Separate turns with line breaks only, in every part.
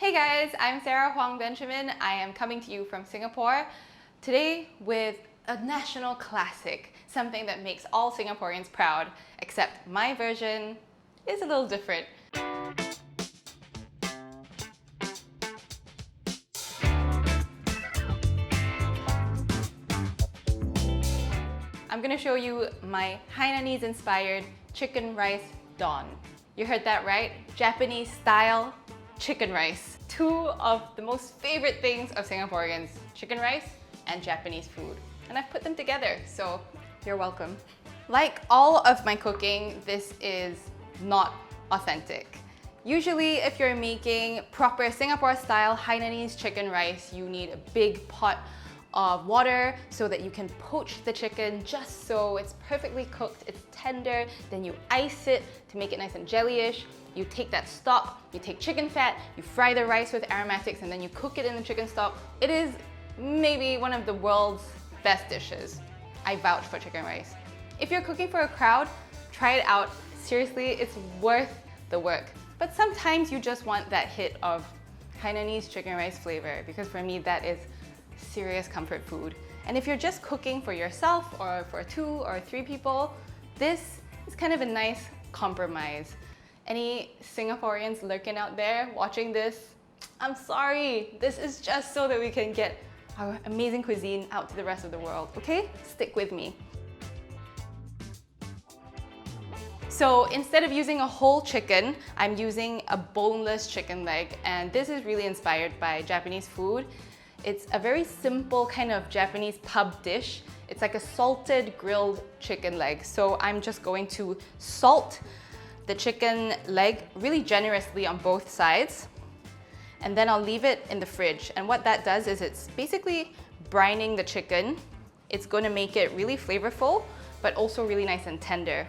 Hey guys, I'm Sarah Huang Benjamin. I am coming to you from Singapore today with a national classic, something that makes all Singaporeans proud, except my version is a little different. I'm gonna show you my Hainanese-inspired chicken rice don. You heard that right? Japanese style chicken rice. Two of the most favorite things of Singaporeans, chicken rice and Japanese food. And I've put them together, so you're welcome. Like all of my cooking, this is not authentic. Usually, if you're making proper Singapore-style Hainanese chicken rice, you need a big pot of water so that you can poach the chicken just so it's perfectly cooked, it's tender, then you ice it to make it nice and jellyish. You take that stock, you take chicken fat, you fry the rice with aromatics, and then you cook it in the chicken stock. It is maybe one of the world's best dishes. I vouch for chicken rice. If you're cooking for a crowd, try it out. Seriously, it's worth the work. But sometimes you just want that hit of Hainanese chicken rice flavor, because for me that is serious comfort food. And if you're just cooking for yourself or for 2 or 3 people, this is kind of a nice compromise. Any Singaporeans lurking out there watching this, I'm sorry. This is just so that we can get our amazing cuisine out to the rest of the world, okay? Stick with me. So instead of using a whole chicken, I'm using a boneless chicken leg, and this is really inspired by Japanese food. It's a very simple kind of Japanese pub dish. It's like a salted grilled chicken leg. So I'm just going to salt the chicken leg really generously on both sides, and then I'll leave it in the fridge. And what that does is it's basically brining the chicken. It's going to make it really flavorful, but also really nice and tender.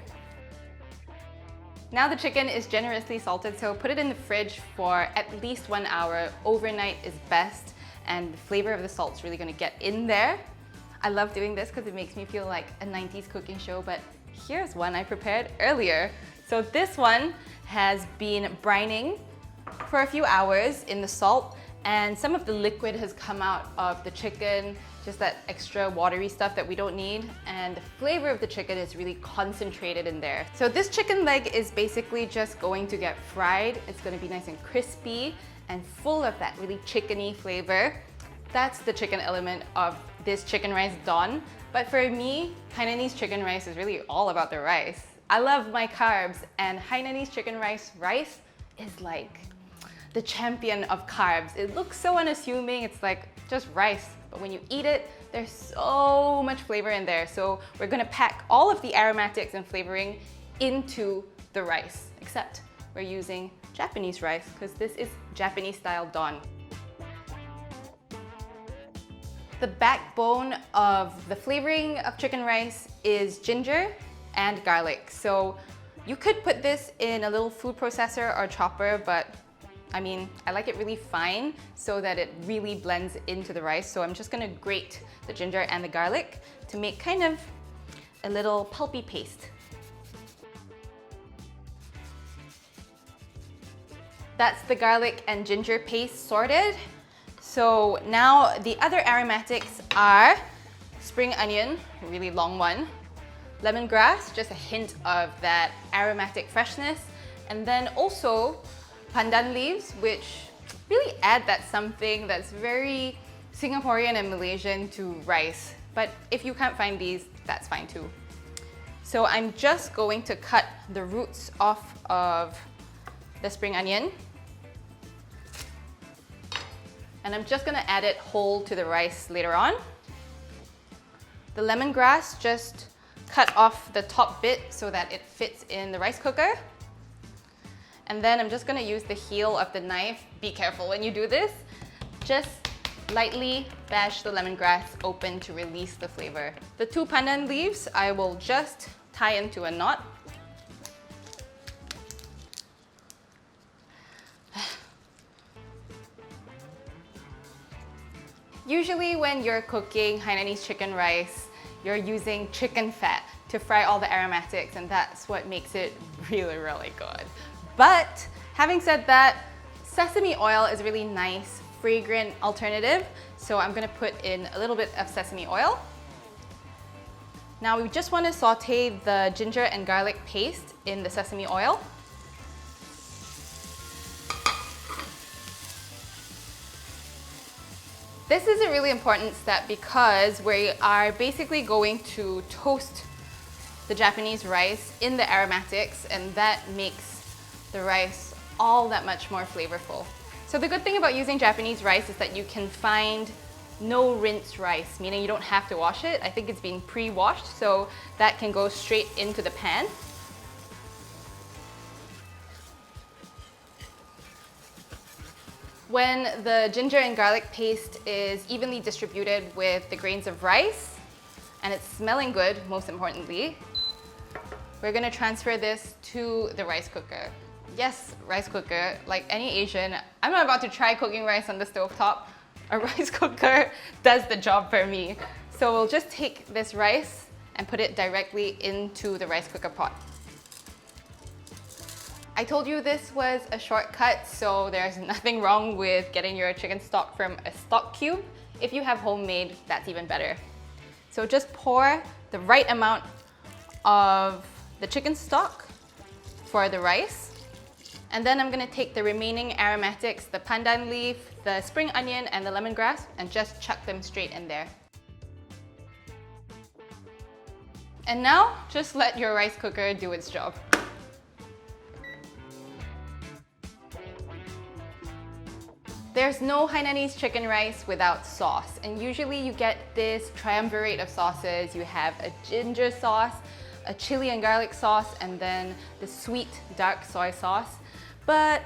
Now the chicken is generously salted, so put it in the fridge for at least 1 hour. Overnight is best, and the flavor of the salt's really going to get in there. I love doing this because it makes me feel like a 90s cooking show, but here's one I prepared earlier. So this one has been brining for a few hours in the salt, and some of the liquid has come out of the chicken, just that extra watery stuff that we don't need, and the flavor of the chicken is really concentrated in there. So this chicken leg is basically just going to get fried. It's going to be nice and crispy and full of that really chickeny flavor. That's the chicken element of this chicken rice don. But for me, Hainanese chicken rice is really all about the rice. I love my carbs, and Hainanese chicken rice is like the champion of carbs. It looks so unassuming, it's like just rice, but when you eat it, there's so much flavor in there. So we're gonna pack all of the aromatics and flavoring into the rice, except we're using Japanese rice because this is Japanese style don. The backbone of the flavoring of chicken rice is ginger and garlic. So you could put this in a little food processor or chopper, but I mean, I like it really fine so that it really blends into the rice. So I'm just gonna grate the ginger and the garlic to make kind of a little pulpy paste. That's the garlic and ginger paste sorted. So now the other aromatics are spring onion, a really long one, lemongrass, just a hint of that aromatic freshness, and then also pandan leaves, which really add that something that's very Singaporean and Malaysian to rice. But if you can't find these, that's fine too. So I'm just going to cut the roots off of the spring onion, and I'm just gonna add it whole to the rice later on. The lemongrass, just cut off the top bit so that it fits in the rice cooker. And then I'm just gonna use the heel of the knife. Be careful when you do this. Just lightly bash the lemongrass open to release the flavor. The 2 pandan leaves, I will just tie into a knot. Usually when you're cooking Hainanese chicken rice, you're using chicken fat to fry all the aromatics, and that's what makes it really, really good. But having said that, Sesame oil is a really nice, fragrant alternative, so I'm gonna put in a little bit of sesame oil. Now we just want to saute the ginger and garlic paste in the sesame oil. This is a really important step because we are basically going to toast the Japanese rice in the aromatics, and that makes the rice all that much more flavorful. So the good thing about using Japanese rice is that you can find no rinse rice, meaning you don't have to wash it. I think it's being pre-washed, so that can go straight into the pan. When the ginger and garlic paste is evenly distributed with the grains of rice, and it's smelling good, most importantly, we're gonna transfer this to the rice cooker. Yes, rice cooker, like any Asian, I'm not about to try cooking rice on the stovetop. A rice cooker does the job for me. So we'll just take this rice and put it directly into the rice cooker pot. I told you this was a shortcut, so there's nothing wrong with getting your chicken stock from a stock cube. If you have homemade, that's even better. So just pour the right amount of the chicken stock for the rice. And then I'm gonna take the remaining aromatics, the pandan leaf, the spring onion, and the lemongrass, and just chuck them straight in there. And now, just let your rice cooker do its job. There's no Hainanese chicken rice without sauce, and usually you get this triumvirate of sauces. You have a ginger sauce, a chili and garlic sauce, and then the sweet dark soy sauce. But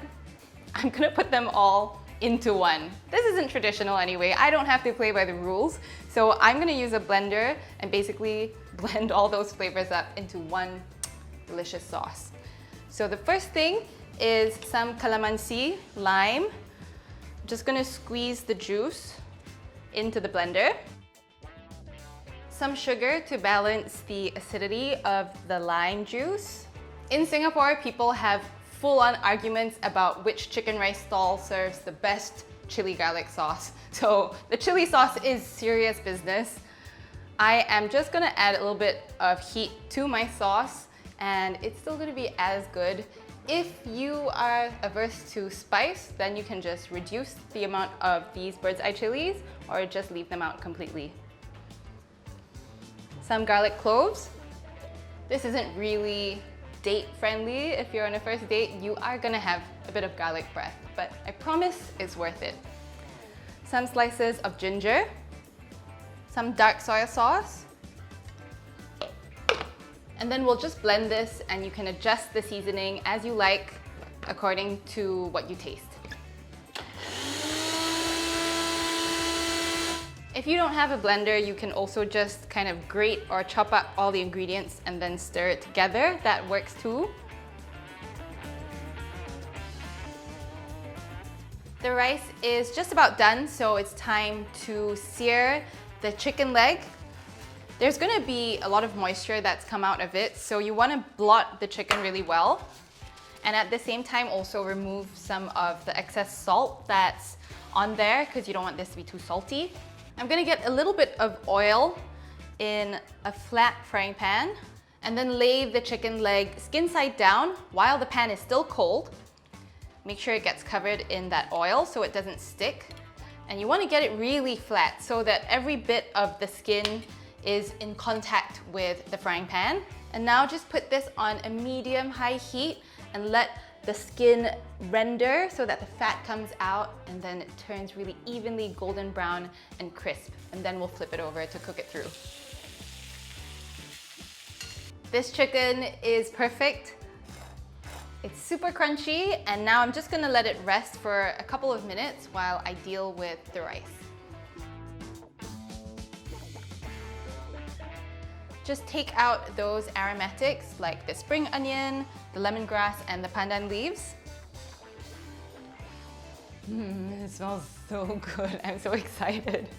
I'm gonna put them all into one. This isn't traditional anyway. I don't have to play by the rules. So I'm gonna use a blender and basically blend all those flavors up into one delicious sauce. So the first thing is some calamansi, lime. I'm just gonna squeeze the juice into the blender. Some sugar to balance the acidity of the lime juice. In Singapore, people have full-on arguments about which chicken rice stall serves the best chili garlic sauce. So the chili sauce is serious business. I am just gonna add a little bit of heat to my sauce, and it's still gonna be as good. If you are averse to spice, then you can just reduce the amount of these bird's eye chilies or just leave them out completely. Some garlic cloves. This isn't really date friendly. If you're on a first date, you are gonna have a bit of garlic breath, but I promise it's worth it. Some slices of ginger, some dark soy sauce, and then we'll just blend this, and you can adjust the seasoning as you like according to what you taste. If you don't have a blender, you can also just kind of grate or chop up all the ingredients and then stir it together. That works too. The rice is just about done, so it's time to sear the chicken leg. There's gonna be a lot of moisture that's come out of it, so you wanna blot the chicken really well. And at the same time, also remove some of the excess salt that's on there, because you don't want this to be too salty. I'm gonna get a little bit of oil in a flat frying pan and then lay the chicken leg skin side down while the pan is still cold. Make sure it gets covered in that oil so it doesn't stick. And you wanna get it really flat so that every bit of the skin is in contact with the frying pan. And now just put this on a medium-high heat and let the skin render so that the fat comes out, and then it turns really evenly golden brown and crisp. And then we'll flip it over to cook it through. This chicken is perfect. It's super crunchy, and now I'm just gonna let it rest for a couple of minutes while I deal with the rice. Just take out those aromatics like the spring onion, the lemongrass, and the pandan leaves. It smells so good. I'm so excited.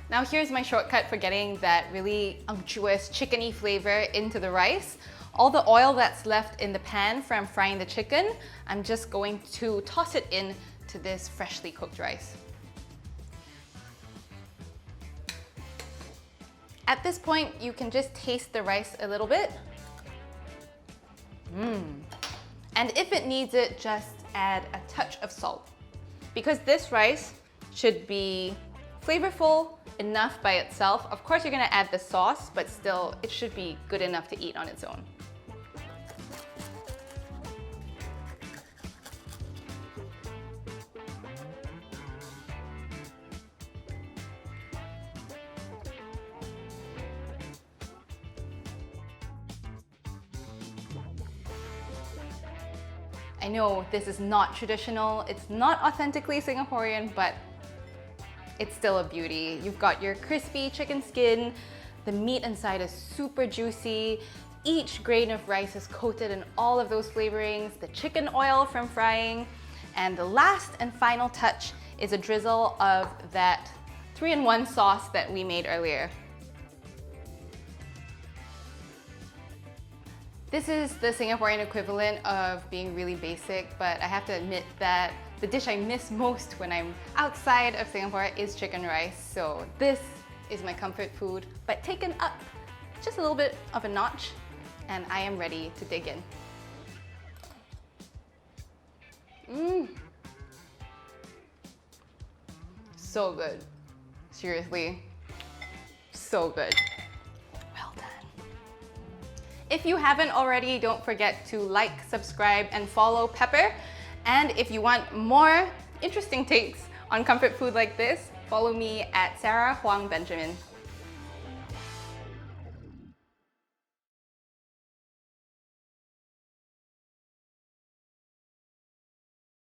Now here's my shortcut for getting that really unctuous chickeny flavor into the rice. All the oil that's left in the pan from frying the chicken, I'm just going to toss it in to this freshly cooked rice. At this point, you can just taste the rice a little bit. And if it needs it, just add a touch of salt. Because this rice should be flavorful enough by itself. Of course, you're gonna add the sauce, but still, it should be good enough to eat on its own. I know this is not traditional, it's not authentically Singaporean, but it's still a beauty. You've got your crispy chicken skin, the meat inside is super juicy, each grain of rice is coated in all of those flavorings, the chicken oil from frying, and the last and final touch is a drizzle of that 3-in-1 sauce that we made earlier. This is the Singaporean equivalent of being really basic, but I have to admit that the dish I miss most when I'm outside of Singapore is chicken rice. So this is my comfort food, but taken up just a little bit of a notch, and I am ready to dig in. So good. Seriously, so good. Well done. If you haven't already, don't forget to like, subscribe, and follow Pepper. And if you want more interesting takes on comfort food like this, follow me at Sarah Huang Benjamin.